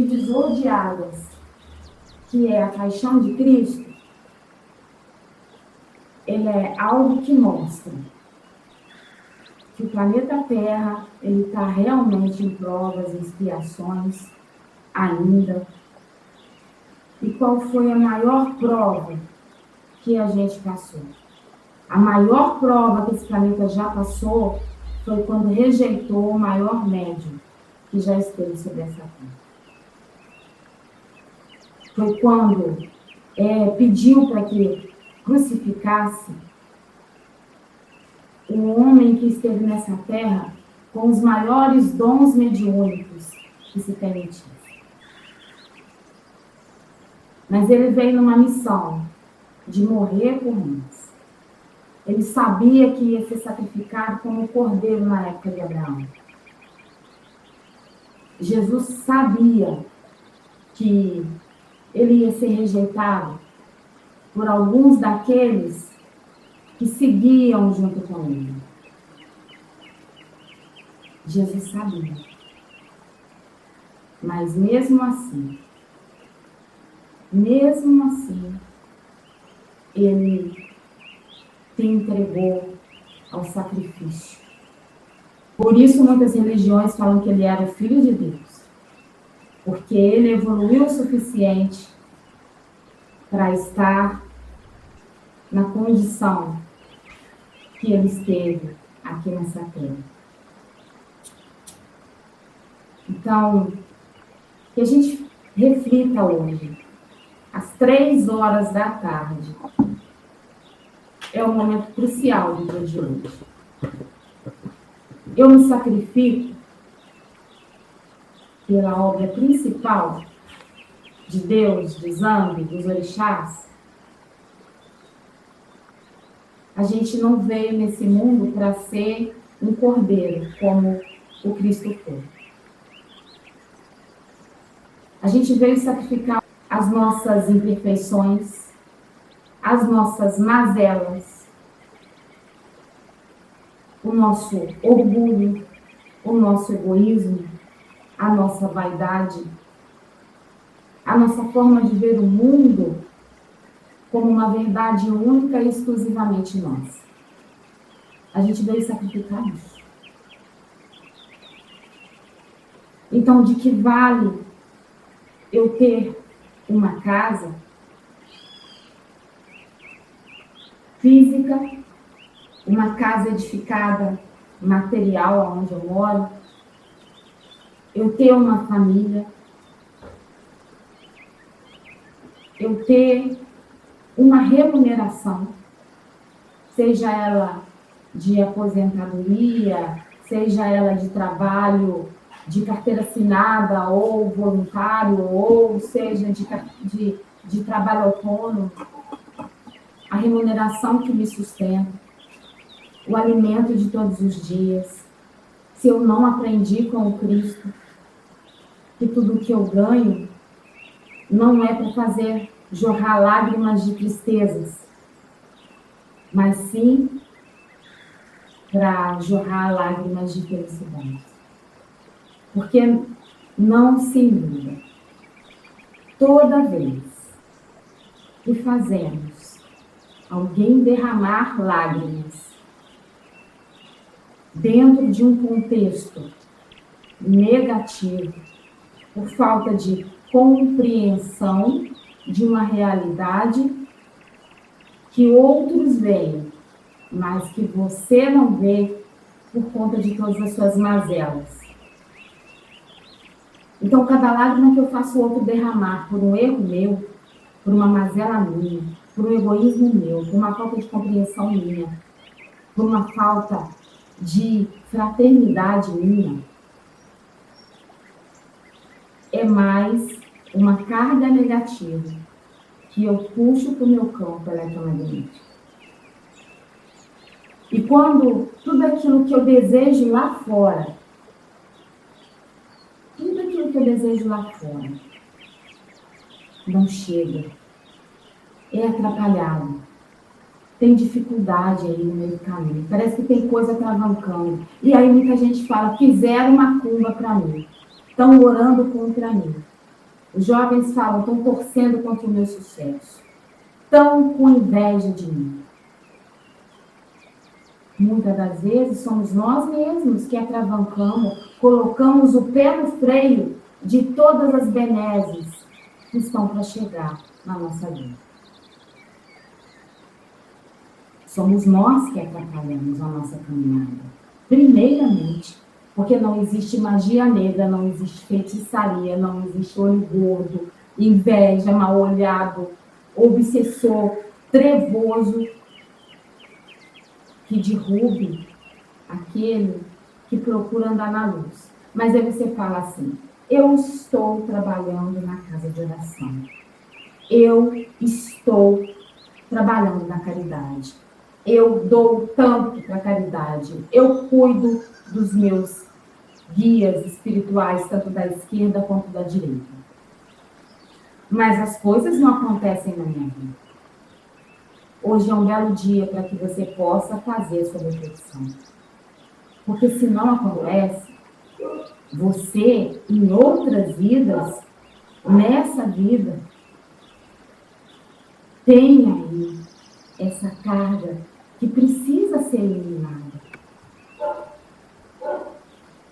divisor de águas, que é a paixão de Cristo, ele é algo que mostra que o planeta Terra está realmente em provas e expiações ainda. E qual foi a maior prova que a gente passou? A maior prova que esse planeta já passou foi quando rejeitou o maior médium que já esteve sobre essa terra. Foi quando pediu para que crucificasse o homem que esteve nessa terra com os maiores dons mediúnicos que se permitisse. Mas ele veio numa missão de morrer por nós. Ele sabia que ia ser sacrificado como um cordeiro na época de Abraão. Jesus sabia que ele ia ser rejeitado por alguns daqueles que seguiam junto com ele. Jesus sabia. Mas mesmo assim, ele se entregou ao sacrifício. Por isso muitas religiões falam que ele era o Filho de Deus, porque ele evoluiu o suficiente para estar na condição que ele esteve aqui nessa terra. Então, que a gente reflita hoje, às 3 horas da tarde, é um momento crucial do dia de hoje. Eu me sacrifico pela obra principal de Deus, de Zambi, dos orixás. A gente não veio nesse mundo para ser um cordeiro, como o Cristo foi. A gente veio sacrificar as nossas imperfeições, as nossas mazelas, o nosso orgulho, o nosso egoísmo, a nossa vaidade, a nossa forma de ver o mundo como uma verdade única e exclusivamente nossa. A gente veio sacrificar isso. Então, de que vale eu ter uma casa física, uma casa edificada, material, onde eu moro, eu ter uma família, eu ter uma remuneração, seja ela de aposentadoria, seja ela de trabalho de carteira assinada ou voluntário, ou seja de trabalho autônomo, a remuneração que me sustenta, o alimento de todos os dias. Se eu não aprendi com o Cristo que tudo que eu ganho não é para fazer jorrar lágrimas de tristezas, mas sim para jorrar lágrimas de felicidade. Porque não se iluda. Toda vez que fazemos alguém derramar lágrimas dentro de um contexto negativo, por falta de compreensão de uma realidade que outros veem, mas que você não vê por conta de todas as suas mazelas. Então, cada lágrima que eu faço o outro derramar por um erro meu, por uma mazela minha, por um egoísmo meu, por uma falta de compreensão minha, por uma falta de fraternidade minha, é mais uma carga negativa que eu puxo para o meu campo eletromagnético. E quando tudo aquilo que eu desejo lá fora, não chega, é atrapalhado, tem dificuldade aí no meio do caminho, parece que tem coisa travancando. E aí muita gente fala, fizeram macumba para mim, estão orando contra mim. Os jovens falam, estão torcendo contra o meu sucesso. Estão com inveja de mim. Muitas das vezes somos nós mesmos que atravancamos, colocamos o pé no freio de todas as benesses que estão para chegar na nossa vida. Somos nós que atrapalhamos a nossa caminhada. Primeiramente, porque não existe magia negra, não existe feitiçaria, não existe olho gordo, inveja, mal-olhado, obsessor, trevoso, que derrube aquele que procura andar na luz. Mas aí você fala assim, eu estou trabalhando na casa de oração. Eu estou trabalhando na caridade. Eu dou tanto para a caridade. Eu cuido dos meus guias espirituais, tanto da esquerda quanto da direita. Mas as coisas não acontecem na minha vida. Hoje é um belo dia para que você possa fazer a sua reflexão. Porque se não acontece, você, em outras vidas, nessa vida, tem aí essa carga que precisa ser eliminada.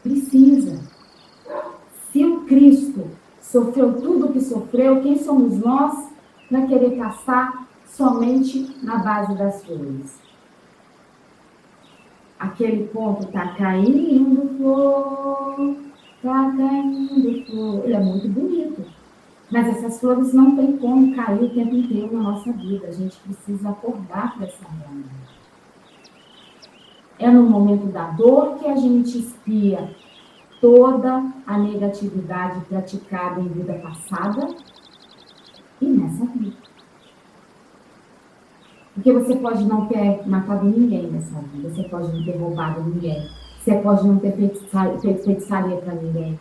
Precisa. Se o Cristo sofreu tudo o que sofreu, quem somos nós para querer passar somente na base das flores? Aquele ponto está caindo flor, está caindo flor. Ele é muito bonito. Mas essas flores não tem como cair o tempo inteiro na nossa vida. A gente precisa acordar para essa realidade. É no momento da dor que a gente espia toda a negatividade praticada em vida passada e nessa vida. Porque você pode não ter matado ninguém nessa vida, você pode não ter roubado ninguém, você pode não ter feito feitiçaria para ninguém,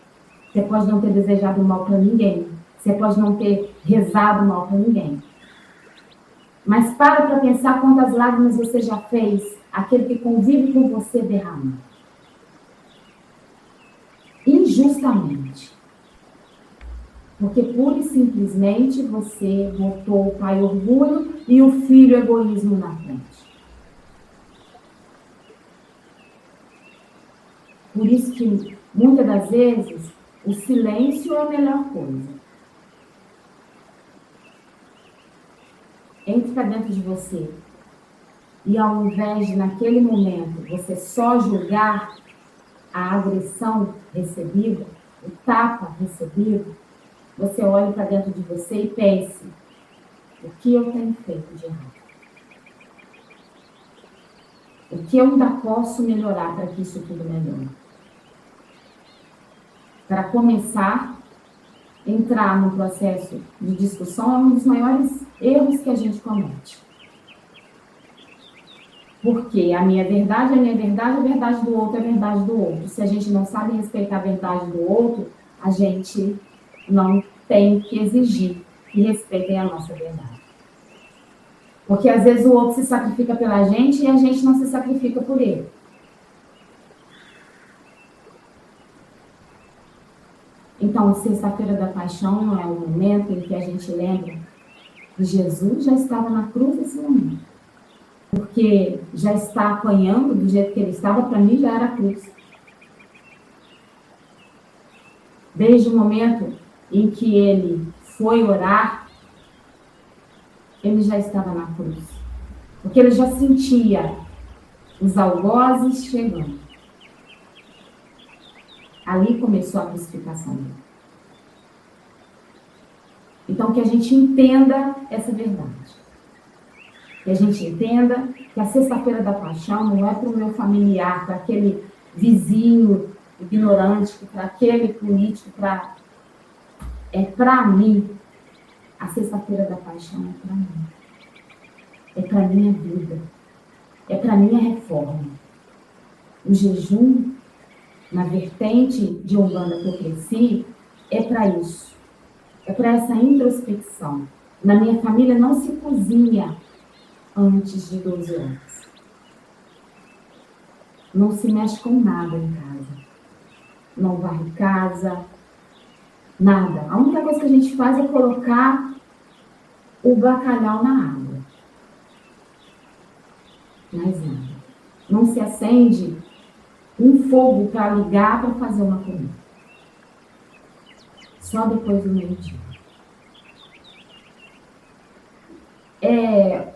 você pode não ter desejado mal para ninguém, você pode não ter rezado mal para ninguém. Mas para pensar quantas lágrimas você já fez, aquele que convive com você derrama. Injustamente. Porque pura e simplesmente você botou o pai orgulho e o filho egoísmo na frente. Por isso que, muitas das vezes, o silêncio é a melhor coisa. Entre para dentro de você. E ao invés de, naquele momento, você só julgar a agressão recebida, o tapa recebido, você olha para dentro de você e pense, o que eu tenho feito de errado? O que eu ainda posso melhorar para que isso tudo melhore? Para começar, entrar no processo de discussão é um dos maiores erros que a gente comete. Porque a minha verdade é a minha verdade, a verdade do outro é a verdade do outro. Se a gente não sabe respeitar a verdade do outro, a gente não tem que exigir que respeitem a nossa verdade. Porque às vezes o outro se sacrifica pela gente e a gente não se sacrifica por ele. Então, Sexta-feira da Paixão não é o momento em que a gente lembra que Jesus já estava na cruz nesse momento. Porque já está apanhando do jeito que ele estava, para mim já era cruz. Desde o momento em que ele foi orar, ele já estava na cruz. Porque ele já sentia os algozes chegando. Ali começou a crucificação dele. Então, que a gente entenda essa verdade. Que a gente entenda que a Sexta-feira da Paixão não é para o meu familiar, para aquele vizinho ignorante, para aquele político, é para mim. A Sexta-feira da Paixão é para mim. É para a minha vida. É para a minha reforma. O jejum, na vertente de Umbanda que eu cresci, é para isso. É para essa introspecção. Na minha família não se cozinha antes de 12 horas. Não se mexe com nada em casa. Não varre casa, Nada. A única coisa que a gente faz é colocar o bacalhau na água. Mais nada. Não se acende um fogo para ligar para fazer uma comida. Só depois do meio-dia. É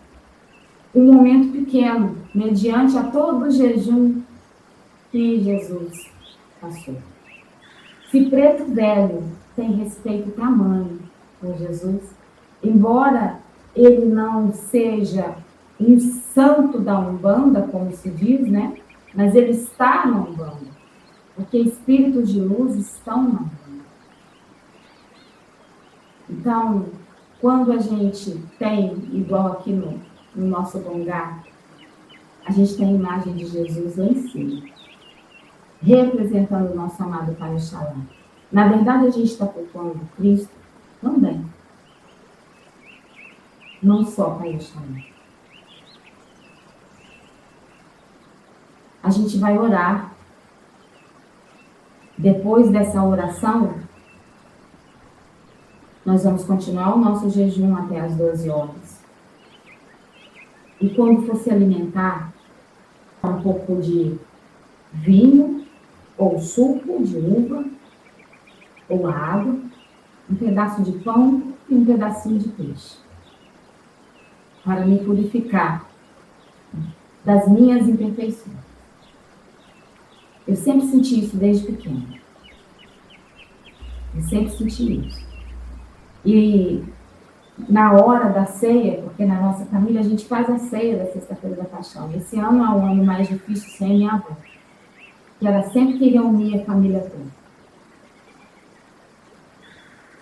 um momento pequeno, mediante a todo o jejum que Jesus passou. Se Preto Velho tem respeito tamanho por Jesus, embora ele não seja um santo da Umbanda, como se diz, né? Mas ele está na Umbanda, porque espíritos de luz estão na Umbanda. Então, quando a gente tem, igual aqui no nosso Bongá, a gente tem a imagem de Jesus lá em cima, representando o nosso amado Pai Oxalá. Na verdade, a gente está cultuando Cristo também. Não só Pai Oxalá. A gente vai orar. Depois dessa oração, nós vamos continuar o nosso jejum até as 12 horas. E quando for se alimentar, um pouco de vinho, ou suco de uva, ou água, um pedaço de pão e um pedacinho de peixe. Para me purificar das minhas imperfeições. Eu sempre senti isso desde pequena. Eu sempre senti isso. E na hora da ceia, porque na nossa família a gente faz a ceia da Sexta-feira da Paixão. Esse ano é um ano mais difícil sem a minha avó, que ela sempre queria unir a família toda.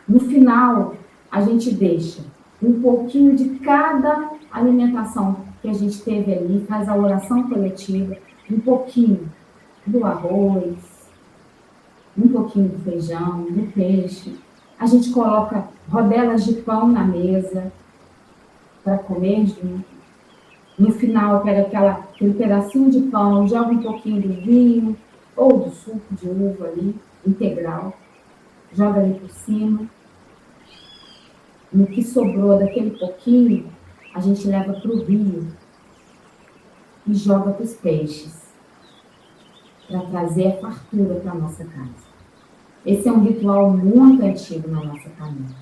No final, a gente deixa um pouquinho de cada alimentação que a gente teve ali, faz a oração coletiva, um pouquinho do arroz, um pouquinho do feijão, do peixe. A gente coloca rodelas de pão na mesa para comer junto. No final, pega aquele pedacinho de pão, joga um pouquinho do vinho ou do suco de uva ali, integral, joga ali por cima. No que sobrou daquele pouquinho, a gente leva para o rio e joga para os peixes, para trazer a fartura para a nossa casa. Esse é um ritual muito antigo na nossa família.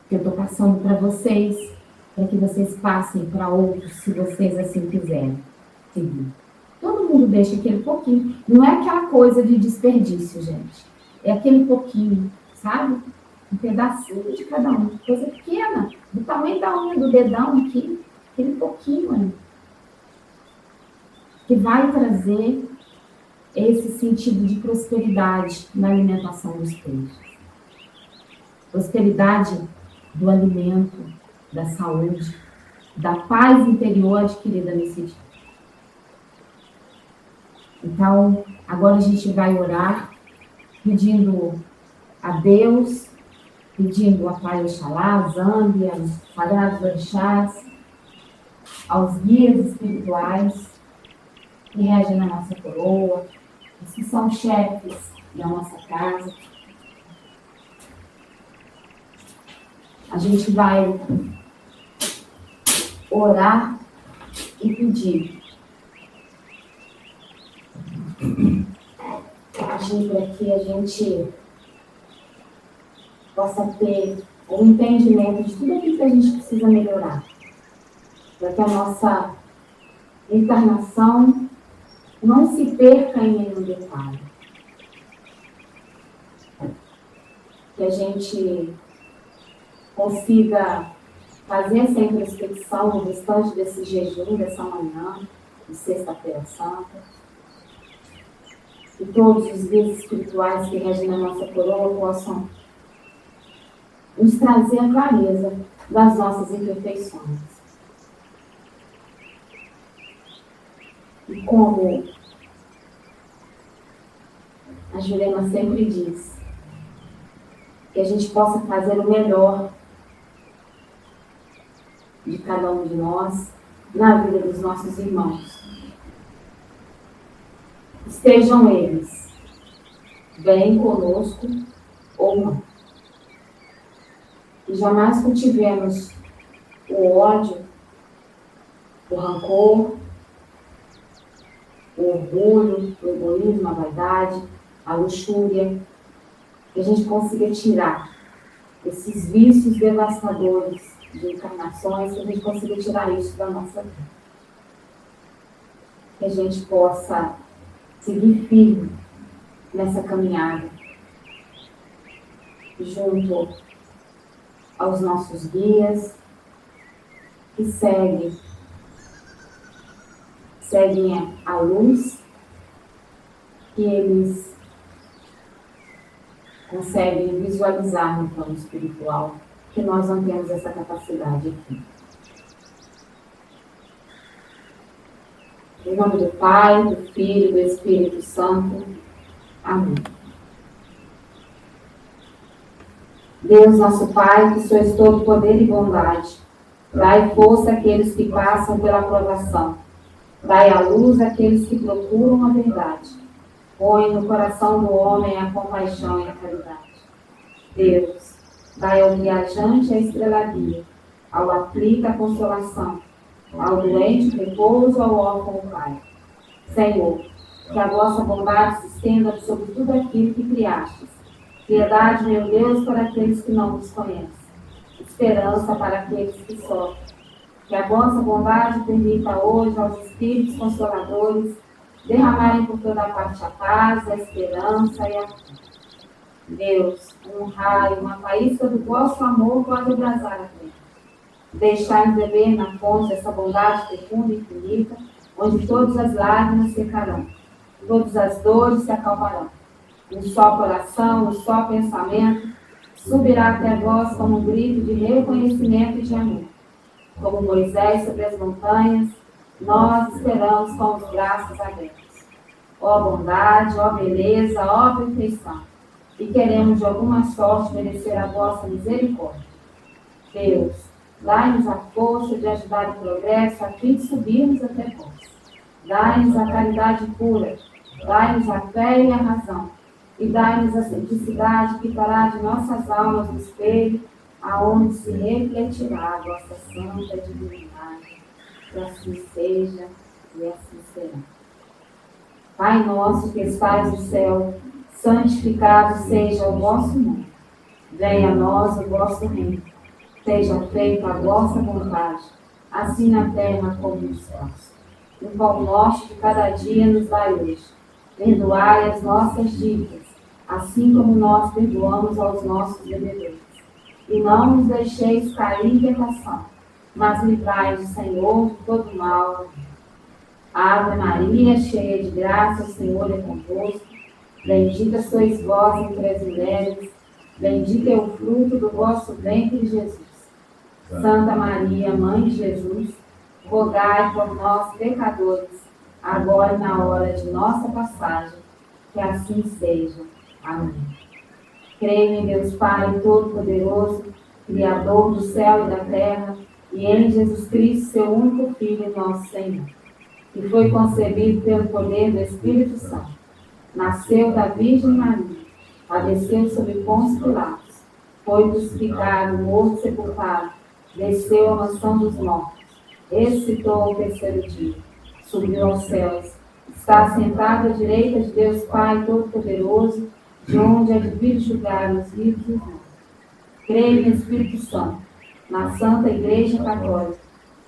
Que eu estou passando para vocês, para que vocês passem para outros, se vocês assim quiserem seguir. Todo mundo deixa aquele pouquinho. Não é aquela coisa de desperdício, gente. É aquele pouquinho, sabe? Um pedacinho de cada um. Coisa pequena, do tamanho da unha do dedão aqui. Aquele pouquinho ali. Que vai trazer esse sentido de prosperidade na alimentação dos peixes. Prosperidade do alimento, da saúde, da paz interior adquirida nesse dia. Então, agora a gente vai orar, pedindo a Deus, pedindo a Pai Oxalá, a Zambi, aos sagrados orixás, aos guias espirituais que regem na nossa coroa, os que são chefes da nossa casa. A gente vai orar e pedir para que a gente possa ter um entendimento de tudo aquilo que a gente precisa melhorar, para que a nossa encarnação não se perca em nenhum detalhe. Que a gente consiga fazer essa introspecção no restante desse jejum, dessa manhã, de Sexta-feira Santa. E todos os guias espirituais que regem na nossa coroa possam nos trazer a clareza das nossas imperfeições. E como a Jurema sempre diz, que a gente possa fazer o melhor de cada um de nós na vida dos nossos irmãos. Estejam eles bem conosco ou não. E jamais cultivemos o ódio, o rancor, o orgulho, o egoísmo, a vaidade, a luxúria, que a gente consiga tirar esses vícios devastadores de encarnações, que a gente consiga tirar isso da nossa vida. Que a gente possa seguir firme nessa caminhada, junto aos nossos guias, que seguem a luz, que eles conseguem visualizar no plano espiritual, que nós não temos essa capacidade aqui. Em nome do Pai, do Filho e do Espírito Santo. Amém. Deus, nosso Pai, que sois todo poder e bondade, dai força àqueles que passam pela provação. Dai a luz àqueles que procuram a verdade. Põe no coração do homem a compaixão e a caridade. Deus, dai ao viajante a estrela-guia, ao aflito a consolação, ao doente o repouso, ao órfão o Pai. Senhor, que a vossa bondade se estenda sobre tudo aquilo que criastes. Piedade, meu Deus, para aqueles que não vos conhecem. Esperança para aqueles que sofrem. Que a vossa bondade permita hoje aos Espíritos Consoladores derramarem por toda parte a paz, a esperança e a fé. Deus, um raio, uma faísca do vosso amor pode abrasar a terra. Deixai-nos beber na fonte essa bondade fecunda e infinita, onde todas as lágrimas secarão, todas as dores se acalmarão. Um só coração, um só pensamento, subirá até vós como um grito de reconhecimento e de amor. Como Moisés sobre as montanhas, nós esperamos com os braços abertos. Ó bondade, ó beleza, ó perfeição. E queremos de alguma sorte merecer a vossa misericórdia. Deus, dai-nos a força de ajudar o progresso a fim de subirmos até vós. Dai-nos a caridade pura, dai-nos a fé e a razão. E dai-nos a simplicidade que fará de nossas almas o espelho, aonde se refletirá a vossa santa divindade. Que assim seja e assim será. Pai nosso que estais no céu, santificado seja o vosso nome. Venha a nós o vosso reino. Seja feita a vossa vontade, assim na terra como nos céus. O pão nosso de cada dia nos dai hoje. Perdoai as nossas dívidas, assim como nós perdoamos aos nossos devedores. E não nos deixeis cair em tentação, mas livrai-nos, Senhor, de todo mal. Ave Maria, cheia de graça, o Senhor é convosco. Bendita sois vós entre as mulheres, bendito é o fruto do vosso ventre, Jesus. Santa Maria, Mãe de Jesus, rogai por nós, pecadores, agora e na hora de nossa passagem. Que assim seja. Amém. Creio em Deus Pai Todo-Poderoso, Criador do céu e da terra, e em Jesus Cristo, seu único Filho, nosso Senhor, que foi concebido pelo poder do Espírito Santo, nasceu da Virgem Maria, padeceu sob Pôncio Pilatos, foi crucificado, morto e sepultado, desceu à mansão dos mortos, ressuscitou ao terceiro dia, subiu aos céus, está sentado à direita de Deus Pai Todo-Poderoso, de onde há de vir julgar os vivos e os mortos. Creio no Espírito Santo, na Santa Igreja Católica,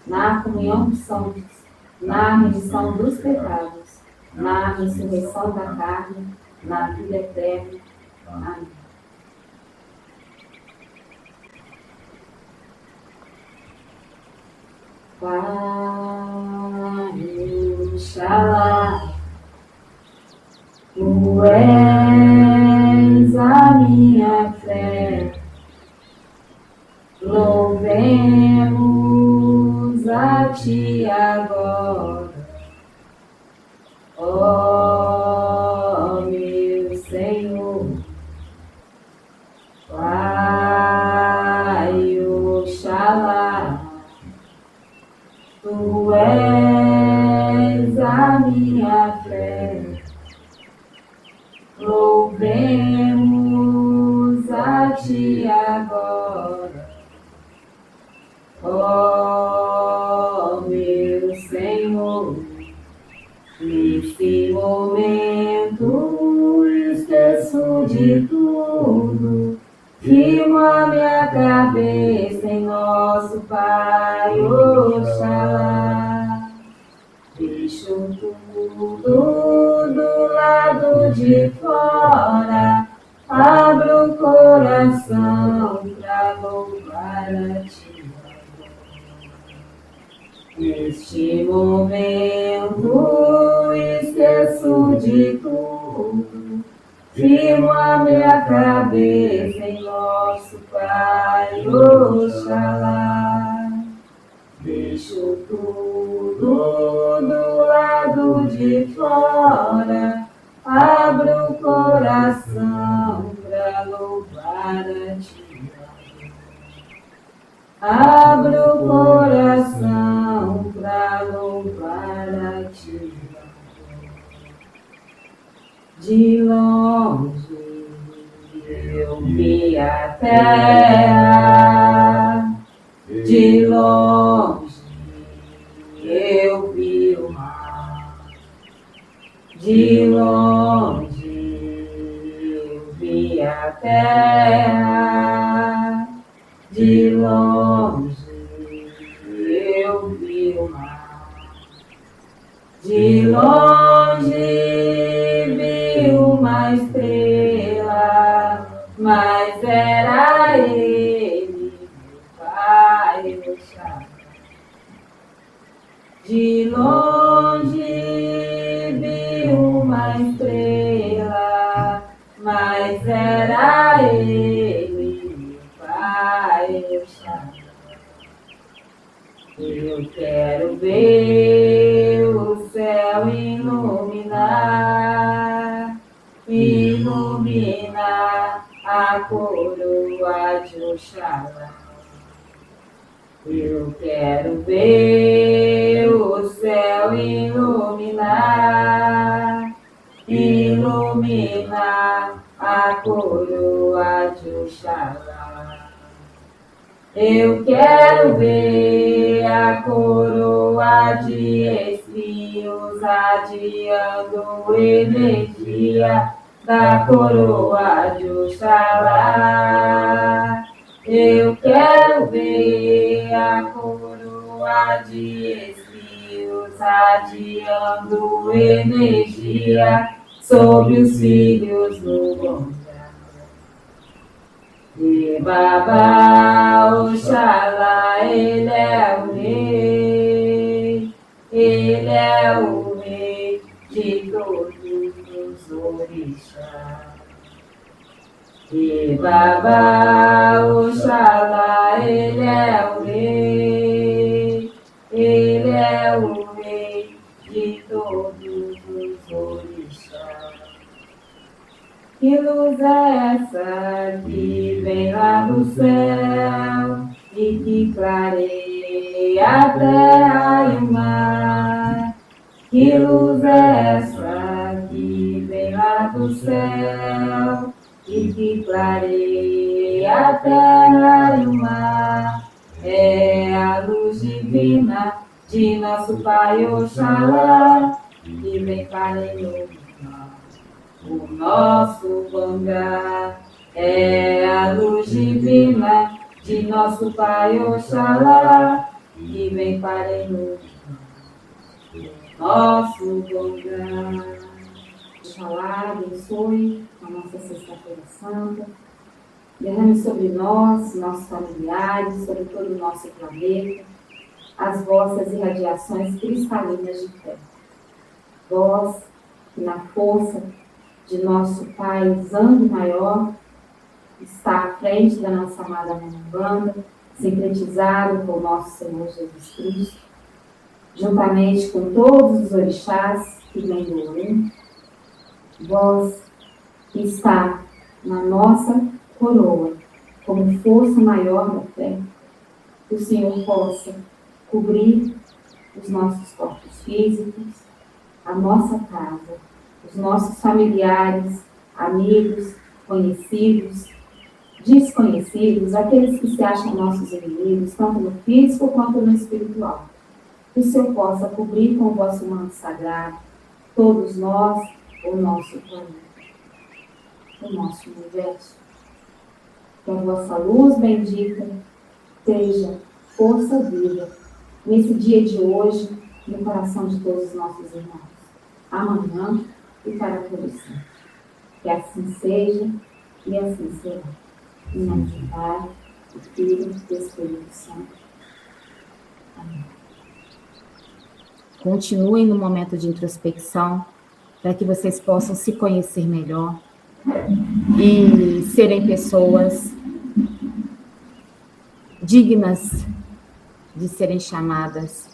na comunhão dos santos, na remissão dos pecados, na ressurreição da carne, na vida eterna. Amém. Pai, Oxalá, tu és a minha fé, louvemos a ti agora, ó meu Senhor. Pai, Oxalá, tu és a minha fé, louvemos a ti agora, ó meu Senhor. Nesse momento esqueço de tudo, firmo a minha cabeça em nosso Pai Oxalá. Deixo tudo do lado de fora, abro o coração pra louvar a ti. Neste momento esqueço de tudo, firmo a minha cabeça em nosso Pai Oxalá. Deixo tudo do lado de fora, abro o coração pra louvar a ti. Abro o coração pra louvar a ti. De longe eu vi a terra, de longe eu vi o mar, de longe eu vi a terra, de longe eu vi o mar, de longe vi uma estrela, mas era ele, meu Pai Oxalá. De longe vi uma estrela, mas era ele, meu Pai Oxalá. Eu quero ver o céu iluminar, iluminar a coroa de Oxalá. Eu quero ver o céu iluminar, iluminar a coroa de Oxalá. Eu quero ver a coroa de espinhos adiando energia da coroa de Oxalá. Eu quero ver a coroa de espinhos adiando energia sobre os filhos do bom. E Baba Oxalá, ele é o rei, ele é o rei de todos os orixás. E Baba Oxalá, ele é o rei, ele é o rei de todos os orixás. Que luz é essa que vem lá do céu e que clareia a terra e o mar? Que luz é essa que vem lá do céu e que clareia a terra e o mar? É a luz divina de nosso Pai Oxalá, que vem para iluminar o nosso Bangá. É a luz divina de nosso Pai Oxalá, que vem para iluminar o nosso Bangá. Oxalá abençoe a nossa Sexta-feira Santa, derrame sobre nós, nossos familiares, sobre todo o nosso planeta, as vossas irradiações cristalinas de fé. Vós, que na força de nosso Pai Zango Maior, está à frente da nossa amada Umbanda, sincretizado com o nosso Senhor Jesus Cristo, juntamente com todos os orixás que vêm do Orum, vós que está na nossa coroa, como força maior da fé, que o Senhor possa cobrir os nossos corpos físicos, a nossa casa, os nossos familiares, amigos, conhecidos, desconhecidos, aqueles que se acham nossos inimigos, tanto no físico quanto no espiritual. Que o Senhor possa cobrir com o vosso manto sagrado todos nós, o nosso planeta, o nosso universo. Que a vossa luz bendita seja força viva nesse dia de hoje, no coração de todos os nossos irmãos, amanhã e para todo sempre. Que assim seja e assim será. Em nome do Pai, do Filho e do Espírito Santo. Amém. Continuem no momento de introspecção, para que vocês possam se conhecer melhor e serem pessoas dignas de serem chamadas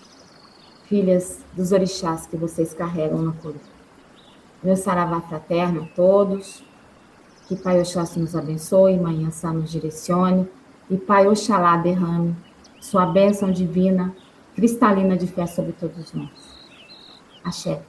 filhas dos orixás que vocês carregam no corpo. Meu saravá fraterno a todos, que Pai Oxóssi nos abençoe, Mãe Ansá nos direcione, e Pai Oxalá derrame sua bênção divina, cristalina de fé sobre todos nós. Axé.